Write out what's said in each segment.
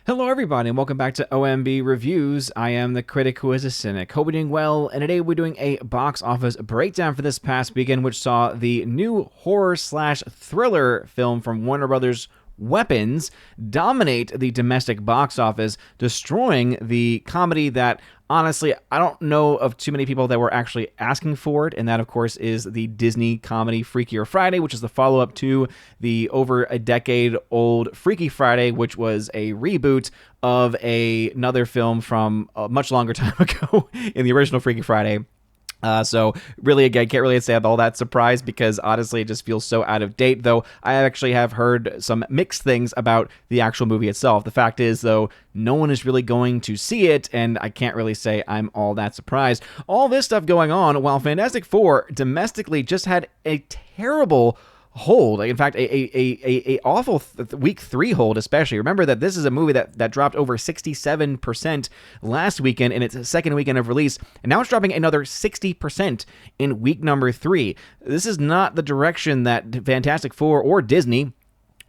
Hello everybody and welcome back to OMB Reviews. I am the critic who is a cynic. Hope you're doing well, and today we're doing a box office breakdown for this past weekend, which saw the new horror/thriller film from Warner Brothers, Weapons, dominate the domestic box office, destroying the comedy that, honestly, I don't know of too many people that were actually asking for it, and that, of course, is the Disney comedy Freakier Friday, which is the follow-up to the over a decade-old Freaky Friday, which was a reboot of another film from a much longer time ago in the original Freaky Friday. So really, again, can't really say I'm all that surprised because honestly, it just feels so out of date, though I actually have heard some mixed things about the actual movie itself. The fact is, though, no one is really going to see it, and I can't really say I'm all that surprised. All this stuff going on while Fantastic Four domestically just had a terrible hold. In fact, a awful week 3 hold, especially. Remember that this is a movie that dropped over 67% last weekend in its second weekend of release, and now it's dropping another 60% in week number 3. This is not the direction that Fantastic Four or Disney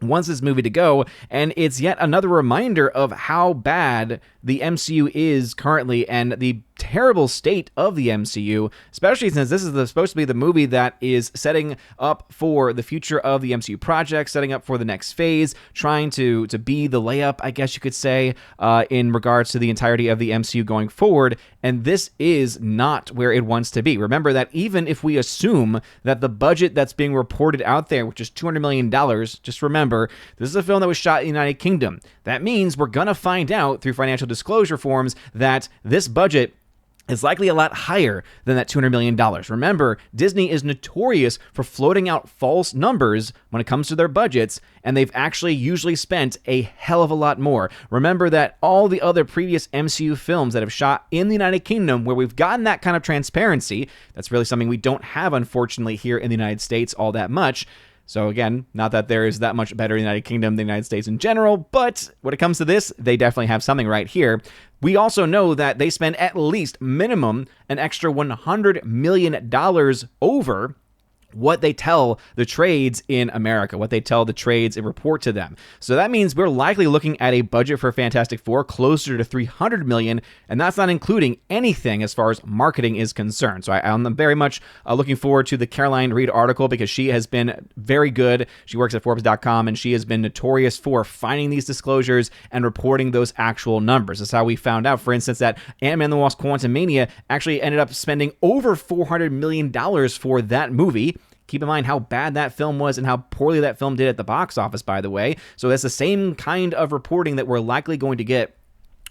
wants this movie to go, and it's yet another reminder of how bad the MCU is currently and the terrible state of the MCU, especially since this is supposed to be the movie that is setting up for the future of the MCU project, setting up for the next phase, trying to be the layup, I guess you could say, in regards to the entirety of the MCU going forward, and this is not where it wants to be. Remember that even if we assume that the budget that's being reported out there, which is $200 million, just remember, this is a film that was shot in the United Kingdom. That means we're going to find out through financial disclosure forms that this budget is likely a lot higher than that $200 million. Remember, Disney is notorious for floating out false numbers when it comes to their budgets, and they've actually usually spent a hell of a lot more. Remember that all the other previous MCU films that have shot in the United Kingdom, where we've gotten that kind of transparency, that's really something we don't have, unfortunately, here in the United States all that much. So again, not that there is that much better in the United Kingdom than the United States in general, but when it comes to this, they definitely have something right here. We also know that they spend at least minimum an extra $100 million over what they tell the trades in America, what they tell the trades and report to them. So that means we're likely looking at a budget for Fantastic Four closer to $300 million, and that's not including anything as far as marketing is concerned. So I'm very much looking forward to the Caroline Reed article because she has been very good. She works at Forbes.com, and she has been notorious for finding these disclosures and reporting those actual numbers. That's how we found out, for instance, that Ant-Man and the Wasp: Quantumania actually ended up spending over $400 million for that movie. Keep in mind how bad that film was and how poorly that film did at the box office, by the way. So that's the same kind of reporting that we're likely going to get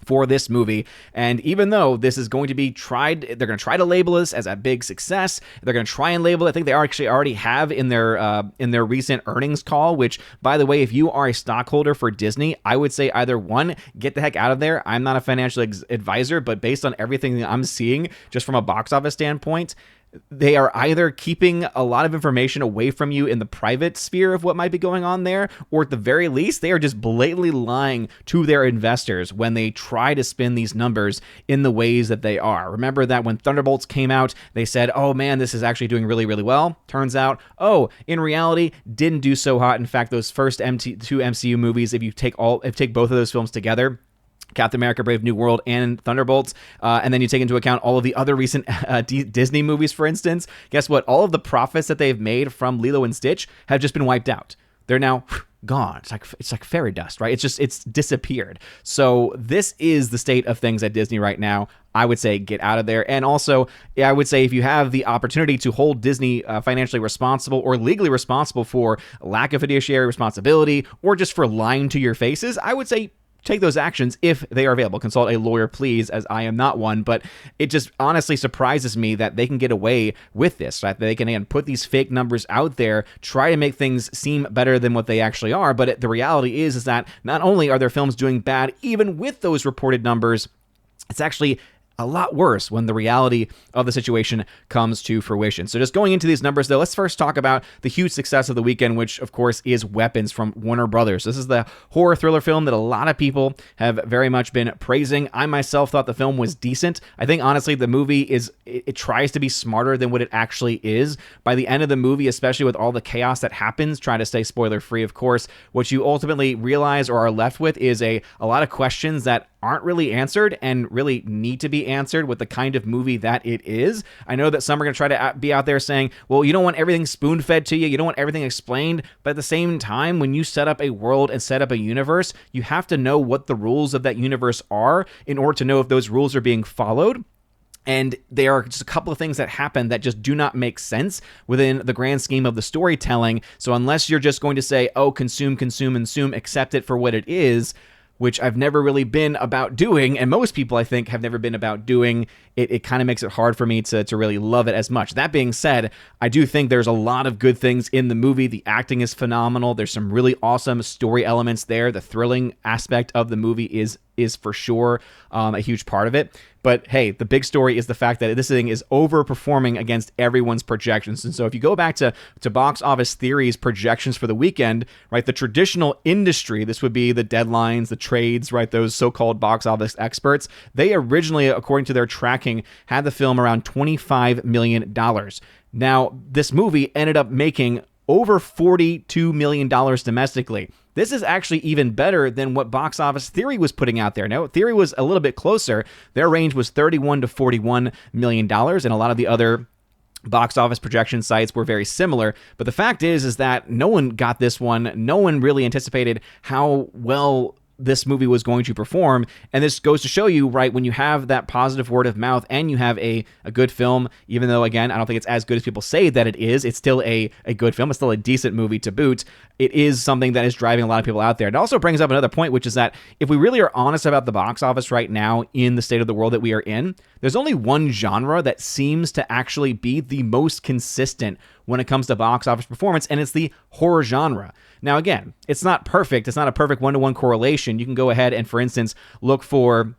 for this movie. And even though this is going to be tried, they're going to try to label this as a big success. They're going to try and label it. I think they actually already have in their recent earnings call, which, by the way, if you are a stockholder for Disney, I would say either one, get the heck out of there. I'm not a financial advisor, but based on everything that I'm seeing just from a box office standpoint, they are either keeping a lot of information away from you in the private sphere of what might be going on there, or at the very least, they are just blatantly lying to their investors when they try to spin these numbers in the ways that they are. Remember that when Thunderbolts came out, they said, oh man, this is actually doing really, really well. Turns out, in reality, didn't do so hot. In fact, those first two MCU movies, if you take both of those films together, Captain America, Brave New World, and Thunderbolts, and then you take into account all of the other recent Disney movies, for instance, guess what? All of the profits that they've made from Lilo and Stitch have just been wiped out. They're now gone. It's like fairy dust, right? It's disappeared. So this is the state of things at Disney right now. I would say get out of there. And also, I would say if you have the opportunity to hold Disney financially responsible or legally responsible for lack of fiduciary responsibility or just for lying to your faces, I would say take those actions if they are available. Consult a lawyer, please, as I am not one, but it just honestly surprises me that they can get away with this, right? They can, again, put these fake numbers out there, try to make things seem better than what they actually are, but the reality is that not only are their films doing bad, even with those reported numbers, it's actually a lot worse when the reality of the situation comes to fruition. So just going into these numbers, though, let's first talk about the huge success of the weekend, which, of course, is Weapons from Warner Brothers. This is the horror thriller film that a lot of people have very much been praising. I myself thought the film was decent. I think, honestly, the movie it tries to be smarter than what it actually is. By the end of the movie, especially with all the chaos that happens, try to stay spoiler-free, of course, what you ultimately realize or are left with is a lot of questions that aren't really answered and really need to be answered with the kind of movie that it is. I know that some are going to try to be out there saying, well, you don't want everything spoon-fed to you, you don't want everything explained, but at the same time, when you set up a world and set up a universe, you have to know what the rules of that universe are in order to know if those rules are being followed. And there are just a couple of things that happen that just do not make sense within the grand scheme of the storytelling. So unless you're just going to say, oh, consume, accept it for what it is, which I've never really been about doing, and most people, I think, have never been about doing, it kind of makes it hard for me to really love it as much. That being said, I do think there's a lot of good things in the movie. The acting is phenomenal. There's some really awesome story elements there. The thrilling aspect of the movie is for sure a huge part of it. But hey, the big story is the fact that this thing is overperforming against everyone's projections. And so if you go back to Box Office Theory's projections for the weekend, right, the traditional industry, this would be the deadlines, the trades, right, those so-called box office experts, they originally, according to their tracking, had the film around $25 million. Now, this movie ended up making over $42 million domestically. This is actually even better than what Box Office Theory was putting out there. Now, Theory was a little bit closer. Their range was $31 to $41 million, and a lot of the other box office projection sites were very similar. But the fact is that no one got this one. No one really anticipated how well this movie was going to perform. And this goes to show you, right, when you have that positive word of mouth and you have a good film, even though, again, I don't think it's as good as people say that it is, it's still a good film. It's still a decent movie to boot. It is something that is driving a lot of people out there. It also brings up another point, which is that if we really are honest about the box office right now in the state of the world that we are in, there's only one genre that seems to actually be the most consistent when it comes to box office performance, and it's the horror genre. Now, again, it's not perfect. It's not a perfect one-to-one correlation. You can go ahead and, for instance, look for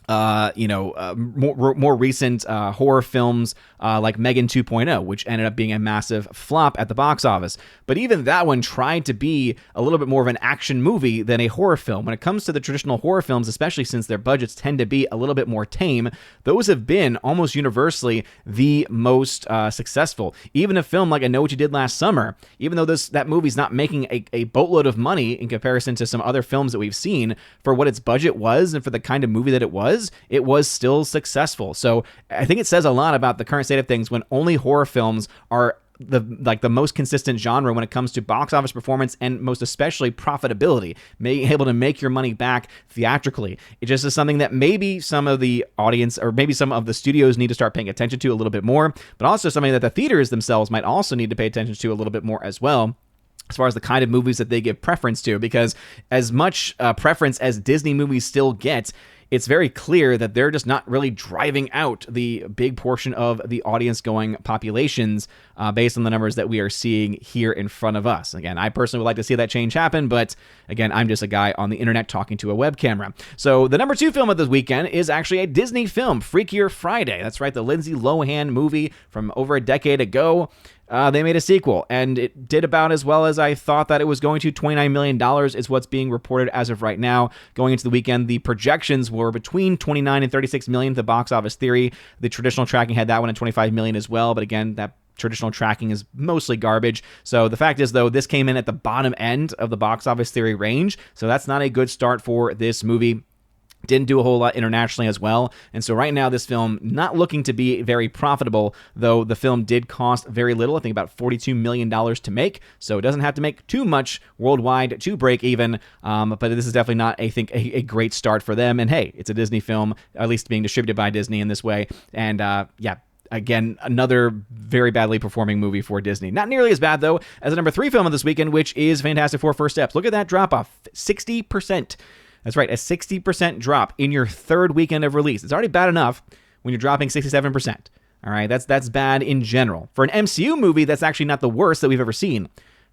more recent horror films like Megan 2.0, which ended up being a massive flop at the box office. But even that one tried to be a little bit more of an action movie than a horror film. When it comes to the traditional horror films, especially since their budgets tend to be a little bit more tame, those have been almost universally the most successful. Even a film like I Know What You Did Last Summer, even though that movie's not making a boatload of money in comparison to some other films that we've seen, for what its budget was and for the kind of movie that it was still successful. So I think it says a lot about the current state of things when only horror films are the most consistent genre when it comes to box office performance and most especially profitability, being able to make your money back theatrically. It just is something that maybe some of the audience or maybe some of the studios need to start paying attention to a little bit more, but also something that the theaters themselves might also need to pay attention to a little bit more as well, as far as the kind of movies that they give preference to, because as much preference as Disney movies still get, it's very clear that they're just not really driving out the big portion of the audience-going populations based on the numbers that we are seeing here in front of us. Again, I personally would like to see that change happen, but again, I'm just a guy on the internet talking to a web camera. So the number 2 film of this weekend is actually a Disney film, Freakier Friday. That's right, the Lindsay Lohan movie from over a decade ago. They made a sequel, and it did about as well as I thought that it was going to. $29 million is what's being reported as of right now. Going into the weekend, the projections were between $29 and $36 million to the Box Office Theory. The traditional tracking had that one at $25 million as well, but again, that traditional tracking is mostly garbage. So the fact is, though, this came in at the bottom end of the Box Office Theory range, so that's not a good start for this movie. Didn't do a whole lot internationally as well. And so right now, this film not looking to be very profitable, though the film did cost very little, I think about $42 million to make. So it doesn't have to make too much worldwide to break even. But this is definitely not, I think, a great start for them. And hey, it's a Disney film, at least being distributed by Disney in this way. And again, another very badly performing movie for Disney. Not nearly as bad, though, as the number 3 film of this weekend, which is Fantastic Four First Steps. Look at that drop-off, 60%. That's right, a 60% drop in your third weekend of release. It's already bad enough when you're dropping 67%. All right, that's bad in general. For an MCU movie, that's actually not the worst that we've ever seen.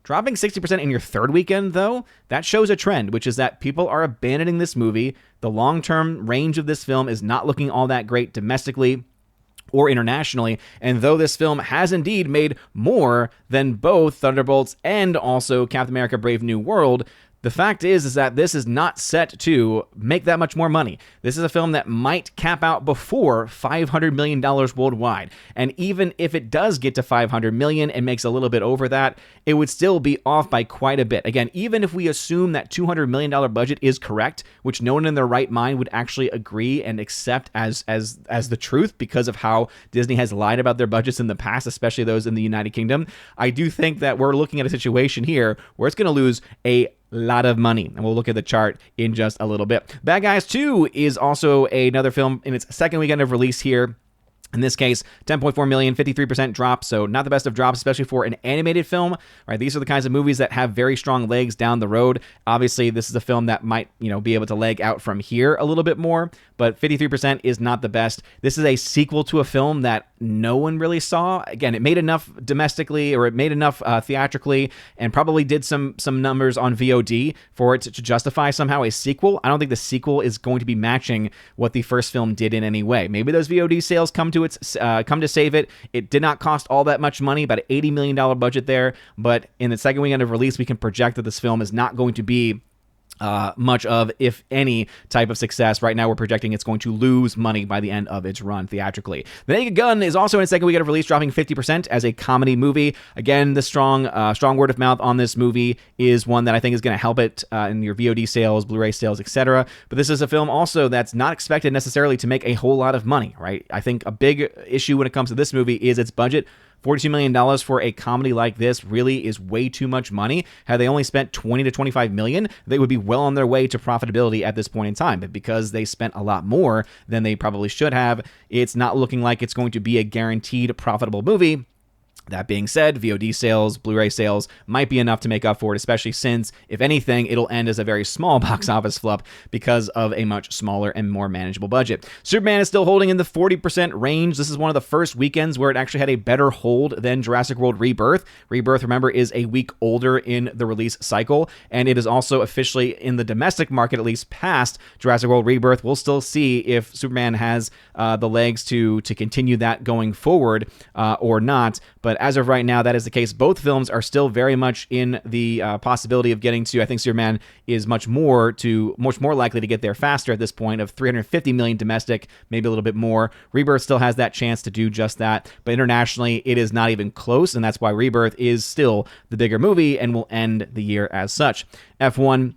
Dropping 60% in your third weekend, though, that shows a trend, which is that people are abandoning this movie. The long-term range of this film is not looking all that great domestically or internationally, and though this film has indeed made more than both Thunderbolts and also Captain America Brave New World, the fact is that this is not set to make that much more money. This is a film that might cap out before $500 million worldwide. And even if it does get to $500 million and makes a little bit over that, it would still be off by quite a bit. Again, even if we assume that $200 million budget is correct, which no one in their right mind would actually agree and accept as the truth because of how Disney has lied about their budgets in the past, especially those in the United Kingdom, I do think that we're looking at a situation here where it's going to lose a lot of money, and we'll look at the chart in just a little bit. Bad Guys 2 is also another film in its second weekend of release here. In this case, 10.4 million, 53% drop, so not the best of drops, especially for an animated film, right? These are the kinds of movies that have very strong legs down the road. Obviously, this is a film that might, be able to leg out from here a little bit more, but 53% is not the best. This is a sequel to a film that no one really saw. Again, it made enough domestically, or it made enough theatrically, and probably did some numbers on VOD for it to justify somehow a sequel. I don't think the sequel is going to be matching what the first film did in any way. Maybe those VOD sales come to save it. It did not cost all that much money, about an $80 million budget there, but in the second weekend of release, we can project that this film is not going to be much of, if any, type of success. Right now, we're projecting it's going to lose money by the end of its run theatrically. The Naked Gun is also in its second weekend of release, dropping 50% as a comedy movie. Again, the strong word of mouth on this movie is one that I think is going to help it in your VOD sales, Blu-ray sales, etc. But this is a film also that's not expected necessarily to make a whole lot of money, right? I think a big issue when it comes to this movie is its budget. $42 million for a comedy like this really is way too much money. Had they only spent $20 to $25 million, they would be well on their way to profitability at this point in time. But because they spent a lot more than they probably should have, it's not looking like it's going to be a guaranteed profitable movie. That being said, VOD sales, Blu-ray sales might be enough to make up for it, especially since, if anything, it'll end as a very small box office flop because of a much smaller and more manageable budget. Superman is still holding in the 40% range. This is one of the first weekends where it actually had a better hold than Jurassic World Rebirth. Rebirth, remember, is a week older in the release cycle, and it is also officially in the domestic market, at least past Jurassic World Rebirth. We'll still see if Superman has the legs to continue that going forward or not, but as of right now, that is the case. Both films are still very much in the possibility of getting to, I think Superman is much more likely to get there faster at this point, of 350 million domestic, maybe a little bit more. Rebirth still has that chance to do just that, but internationally, it is not even close, and that's why Rebirth is still the bigger movie and will end the year as such. F1,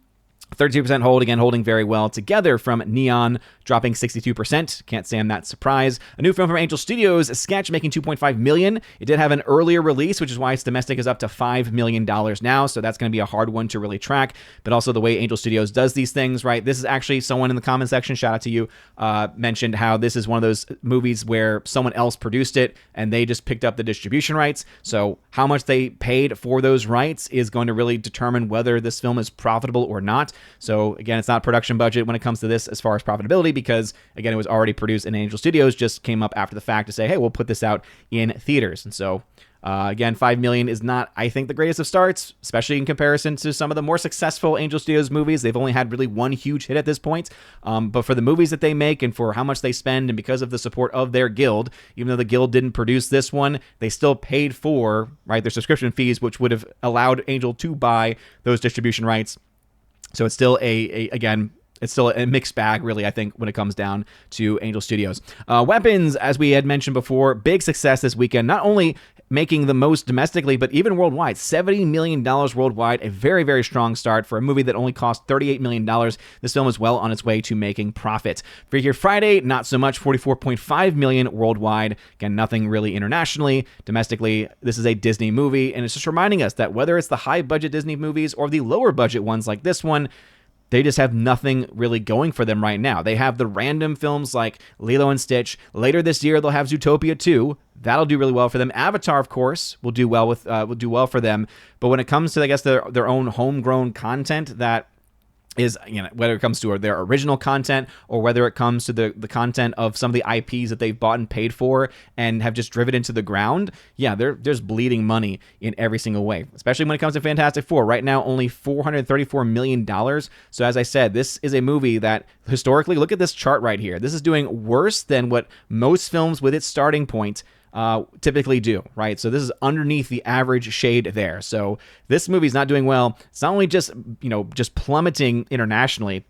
32% hold, again holding very well together from Neon, dropping 62%. Can't say I'm that surprised. A new film from Angel Studios, Sketch, making $2.5 million. It did have an earlier release, which is why its domestic is up to $5 million now, so that's going to be a hard one to really track, but also the way Angel Studios does these things, right? This is actually someone in the comment section, shout out to you, mentioned how this is one of those movies where someone else produced it and they just picked up the distribution rights, so how much they paid for those rights is going to really determine whether this film is profitable or not. So again, it's not production budget when it comes to this as far as profitability, because again, it was already produced in Angel Studios, just came up after the fact to say, hey, we'll put this out in theaters. And so again, $5 million is not, I think, the greatest of starts, especially in comparison to some of the more successful Angel Studios movies. They've only had really one huge hit at this point. But for the movies that they make and for how much they spend, and because of the support of their guild, even though the guild didn't produce this one, they still paid for, right, their subscription fees, which would have allowed Angel to buy those distribution rights. So it's still it's still a mixed bag, really, I think, when it comes down to Angel Studios. Weapons, as we had mentioned before, big success this weekend, not only making the most domestically, but even worldwide. $70 million worldwide, a very, very strong start for a movie that only cost $38 million. This film is well on its way to making profit. Freakier Friday, not so much, $44.5 million worldwide. Again, nothing really internationally. Domestically, this is a Disney movie, and it's just reminding us that whether it's the high-budget Disney movies or the lower-budget ones like this one, they just have nothing really going for them right now. They have the random films like Lilo and Stitch. Later this year, they'll have Zootopia 2. That'll do really well for them. Avatar, of course, will do well for them. But when it comes to, I guess, their own homegrown content that is, whether it comes to their original content or whether it comes to the content of some of the IPs that they've bought and paid for and have just driven into the ground. Yeah, there's bleeding money in every single way, especially when it comes to Fantastic Four. Right now, only $434 million. So as I said, this is a movie that historically, look at this chart right here. This is doing worse than what most films with its starting point typically do, right? So this is underneath the average shade there. So this movie's not doing well. It's not only just, just plummeting internationally,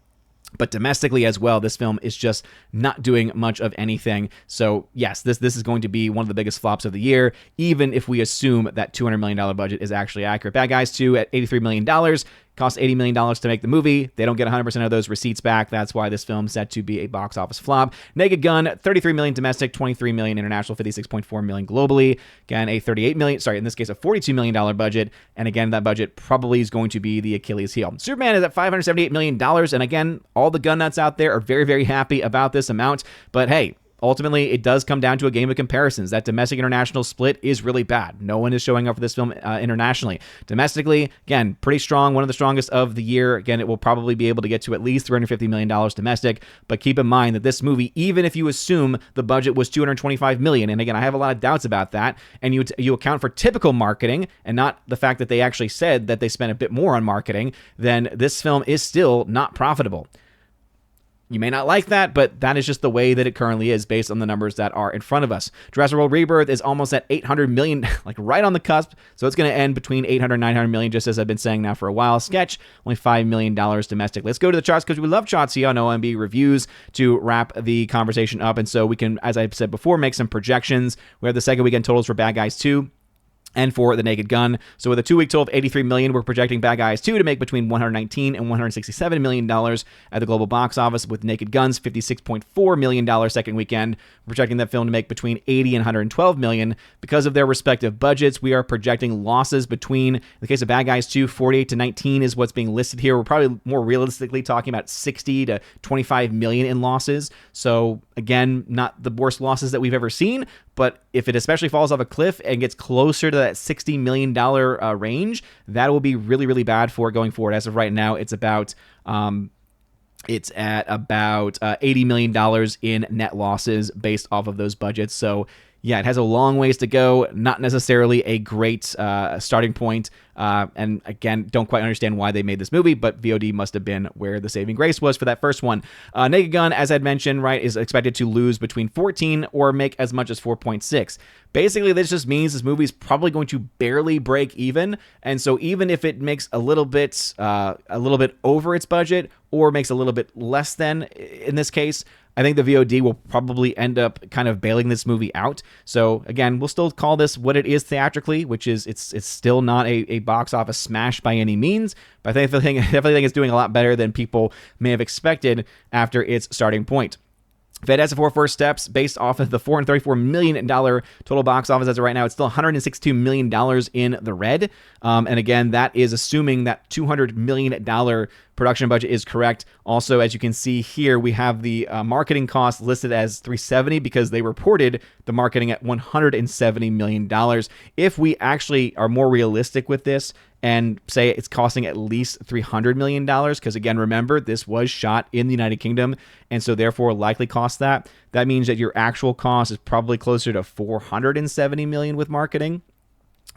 but domestically as well. This film is just not doing much of anything. So yes, this is going to be one of the biggest flops of the year, even if we assume that $200 million budget is actually accurate. Bad Guys 2 at $83 million. Cost $80 million to make the movie. They don't get 100% of those receipts back. That's why this film's set to be a box office flop. Naked Gun, $33 million domestic, $23 million international, $56.4 million globally. Again, a $38 million, sorry, in this case, a $42 million budget. And again, that budget probably is going to be the Achilles heel. Superman is at $578 million. And again, all the gun nuts out there are very, very happy about this amount. But hey, ultimately, it does come down to a game of comparisons. That domestic-international split is really bad. No one is showing up for this film internationally. Domestically, again, pretty strong, one of the strongest of the year. Again, it will probably be able to get to at least $350 million domestic, but keep in mind that this movie, even if you assume the budget was $225 million, and again, I have a lot of doubts about that, and you account for typical marketing and not the fact that they actually said that they spent a bit more on marketing, then this film is still not profitable. You may not like that, but that is just the way that it currently is based on the numbers that are in front of us. Jurassic World Rebirth is almost at $800 million, like right on the cusp. So it's going to end between $800 and $900 million, just as I've been saying now for a while. Sketch, only $5 million domestic. Let's go to the charts because we love charts here on OMB Reviews to wrap the conversation up. And so we can, as I've said before, make some projections. We have the second weekend totals for Bad Guys 2. And for The Naked Gun. So with a 2-week total of $83 million, we're projecting Bad Guys 2 to make between $119 and $167 million at the global box office, with Naked Gun's $56.4 million second weekend. We're projecting that film to make between $80 and $112 million. Because of their respective budgets, we are projecting losses between, in the case of Bad Guys 2, 48 to 19 is what's being listed here. We're probably more realistically talking about 60 to 25 million in losses. So again, not the worst losses that we've ever seen, but if it especially falls off a cliff and gets closer to that $60 million range, that will be really, really bad for it going forward. As of right now, it's about $80 million in net losses based off of those budgets. So yeah, it has a long ways to go. Not necessarily a great starting point. And again, don't quite understand why they made this movie, but VOD must have been where the saving grace was for that first one. Naked Gun, as I'd mentioned, right, is expected to lose between 14 or make as much as 4.6. Basically, this just means this movie is probably going to barely break even. And so even if it makes a little bit over its budget or makes a little bit less than in this case, I think the VOD will probably end up kind of bailing this movie out. So again, we'll still call this what it is theatrically, which is it's still not a box office smash by any means. But I definitely think it's doing a lot better than people may have expected after its starting point. Fantastic Four First Steps, based off of the $434 million total box office as of right now, it's still $162 million in the red. And again, that is assuming that $200 million production budget is correct. Also, as you can see here, we have the marketing costs listed as $370 because they reported the marketing at $170 million. If we actually are more realistic with this and say it's costing at least $300 million, because again, remember, this was shot in the United Kingdom, and so therefore likely cost that. That means that your actual cost is probably closer to $470 million with marketing.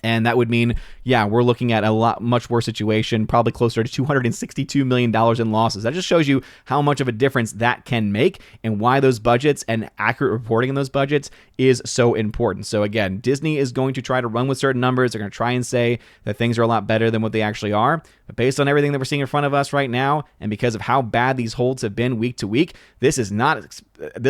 And that would mean, yeah, we're looking at a much worse situation, probably closer to $262 million in losses. That just shows you how much of a difference that can make and why those budgets and accurate reporting in those budgets is so important. So again, Disney is going to try to run with certain numbers. They're going to try and say that things are a lot better than what they actually are. But based on everything that we're seeing in front of us right now, and because of how bad these holds have been week to week, this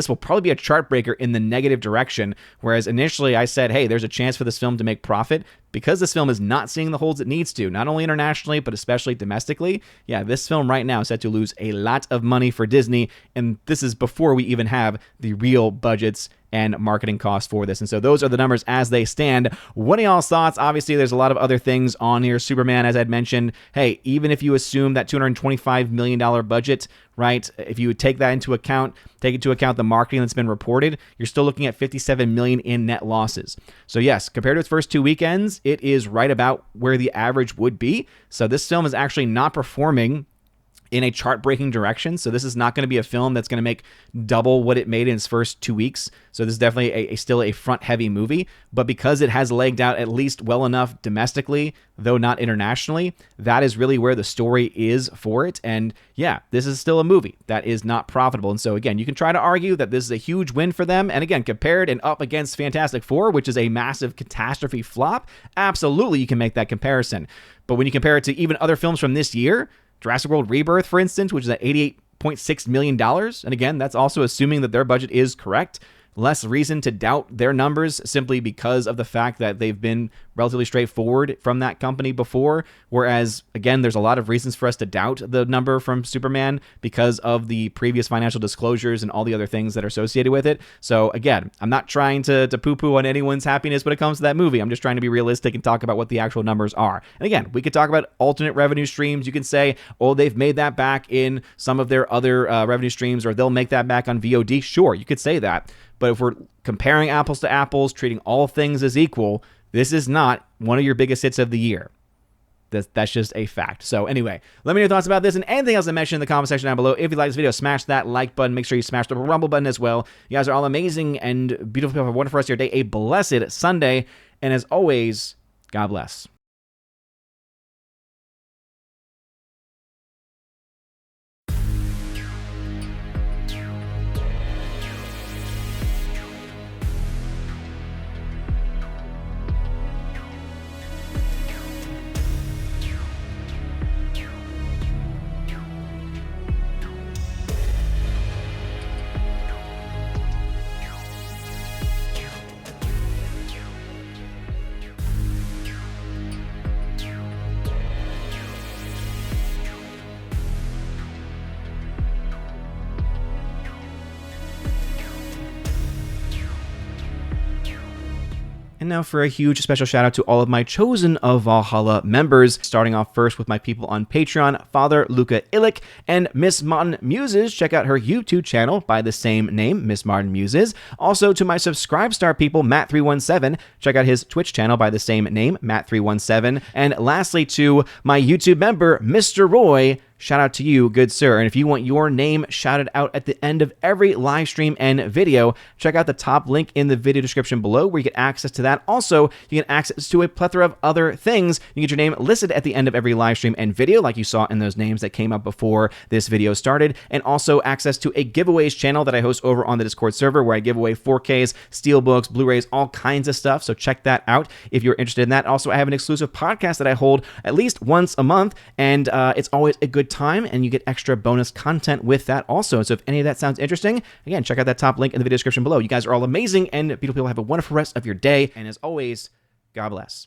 will probably be a chart breaker in the negative direction. Whereas initially I said, hey, there's a chance for this film to make profit. Because this film is not seeing the holds it needs to, not only internationally, but especially domestically, yeah, this film right now is set to lose a lot of money for Disney, and this is before we even have the real budgets and marketing costs for this. And so those are the numbers as they stand. What are y'all's thoughts? Obviously, there's a lot of other things on here. Superman, as I'd mentioned, hey, even if you assume that $225 million budget, right, if you would take into account the marketing that's been reported, you're still looking at $57 million in net losses. So yes, compared to its first two weekends, it is right about where the average would be. So this film is actually not performing in a chart-breaking direction. So this is not going to be a film that's going to make double what it made in its first 2 weeks. So this is definitely still a front-heavy movie. But because it has legged out at least well enough domestically, though not internationally, that is really where the story is for it. And yeah, this is still a movie that is not profitable. And so again, you can try to argue that this is a huge win for them. And again, compared and up against Fantastic Four, which is a massive catastrophe flop, absolutely you can make that comparison. But when you compare it to even other films from this year, Jurassic World Rebirth, for instance, which is at $88.6 million. And again, that's also assuming that their budget is correct. Less reason to doubt their numbers simply because of the fact that they've been relatively straightforward from that company before. Whereas, again, there's a lot of reasons for us to doubt the number from Superman because of the previous financial disclosures and all the other things that are associated with it. So, again, I'm not trying to poo-poo on anyone's happiness when it comes to that movie. I'm just trying to be realistic and talk about what the actual numbers are. And again, we could talk about alternate revenue streams. You can say, oh, they've made that back in some of their other revenue streams, or they'll make that back on VOD. Sure, you could say that. But if we're comparing apples to apples, treating all things as equal, this is not one of your biggest hits of the year. That's just a fact. So anyway, let me know your thoughts about this and anything else I mentioned in the comment section down below. If you like this video, smash that like button. Make sure you smash the rumble button as well. You guys are all amazing and beautiful people. Have a wonderful rest of your day. A blessed Sunday. And as always, God bless. And now for a huge special shout out to all of my Chosen of Valhalla members, starting off first with my people on Patreon, Father Luca Illick and Miss Martin Muses. Check out her YouTube channel by the same name, Miss Martin Muses. Also to my Subscribestar people, Matt317. Check out his Twitch channel by the same name, Matt317. And lastly to my YouTube member, Mr. Roy. Shout out to you, good sir. And if you want your name shouted out at the end of every live stream and video, check out the top link in the video description below where you get access to that. Also, you get access to a plethora of other things. You get your name listed at the end of every live stream and video, like you saw in those names that came up before this video started. And also access to a giveaways channel that I host over on the Discord server where I give away 4Ks, Steelbooks, Blu-rays, all kinds of stuff. So check that out if you're interested in that. Also, I have an exclusive podcast that I hold at least once a month, and it's always a good time, and you get extra bonus content with that also. So if any of that sounds interesting, again, check out that top link in the video description below. You guys are all amazing and beautiful people. Have a wonderful rest of your day, and as always, God bless.